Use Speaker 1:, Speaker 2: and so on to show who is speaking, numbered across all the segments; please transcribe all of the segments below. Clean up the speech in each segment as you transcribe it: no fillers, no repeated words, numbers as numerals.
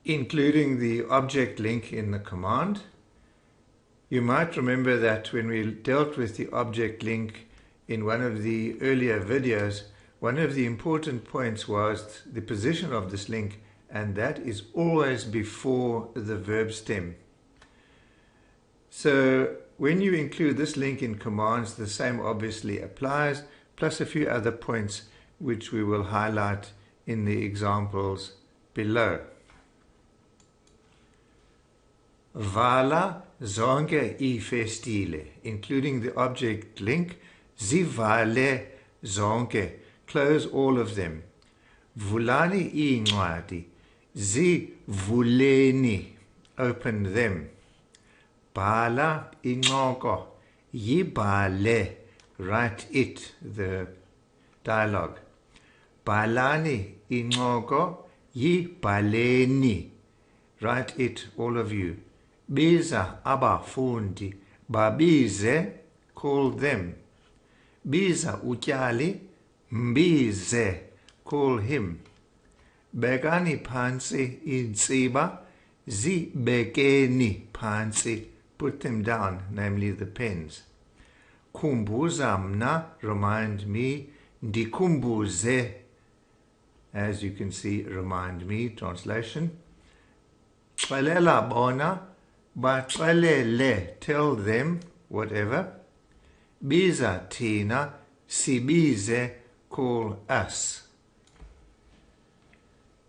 Speaker 1: including the object link in the command. You might remember that when we dealt with the object link in one of the earlier videos, one of the important points was the position of this link, and that is always before the verb stem. So when you include this link in commands, the same obviously applies, plus a few other points which we will highlight in the examples below. Vala zonke ifestile, including the object link. Zivale zonke, close all of them. Vulani incwadi, zivuleni, open them. Bhala incoko, yibhale, write it, the dialogue. Bhalani incoko, yibhaleni, write it, all of you. Biza abafundi, babize, call them. Biza utyali, mbize, call him. Bekani phansi intsiba, zibekeni phansi, put them down, namely the pens. Kumbuza mna, remind me. Ndikumbuze, as you can see, remind me, translation. Xelela bona, baxelele, tell them, whatever. Biza tina, sibize, call us.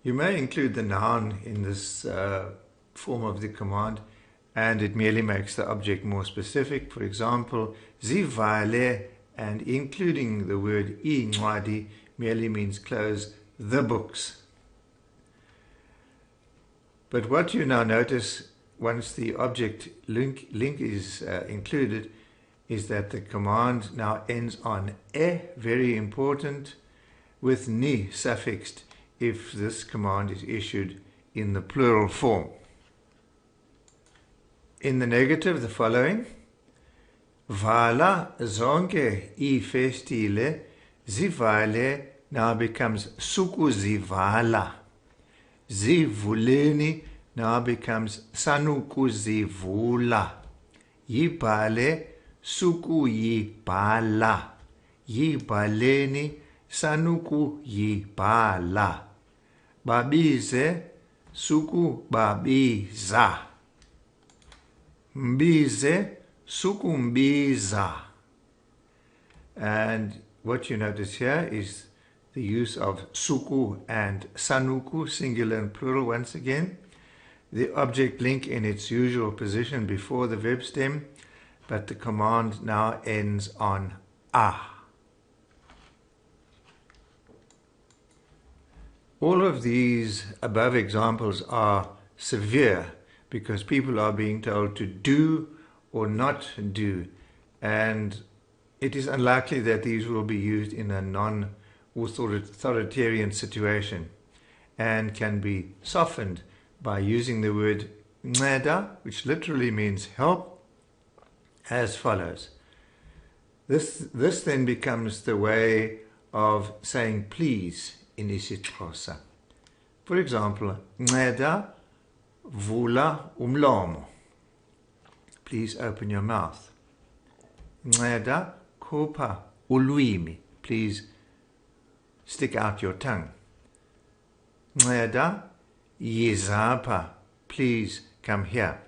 Speaker 1: You may include the noun in this form of the command, and it merely makes the object more specific. For example, zivale, and including the word incwadi merely means close the books. But what you now notice once the object link is included is that the command now ends on e, very important, with ni suffixed if this command is issued in the plural form. In the negative, the following. Vala zonke ifestile, zivale now becomes sukuzivala. Zivuleni now becomes sanukuzivula. Yibhale, sukuyibhala. Yibhaleni, sanukuyibhala. Babize, sukubabiza. Mbize, sukumbiza. And what you notice here is the use of suku and sanuku, singular and plural once again. The object link in its usual position before the verb stem, but the command now ends on a. All of these above examples are severe because people are being told to do or not do, and it is unlikely that these will be used in a non-authoritarian situation and can be softened by using the word nceda, which literally means help, as follows. This then becomes the way of saying please in IsiXhosa. For example, nceda vula umlomo. Please open your mouth. Nceda khupha ulwimi. Please stick out your tongue. Nceda yizapha. Please come here.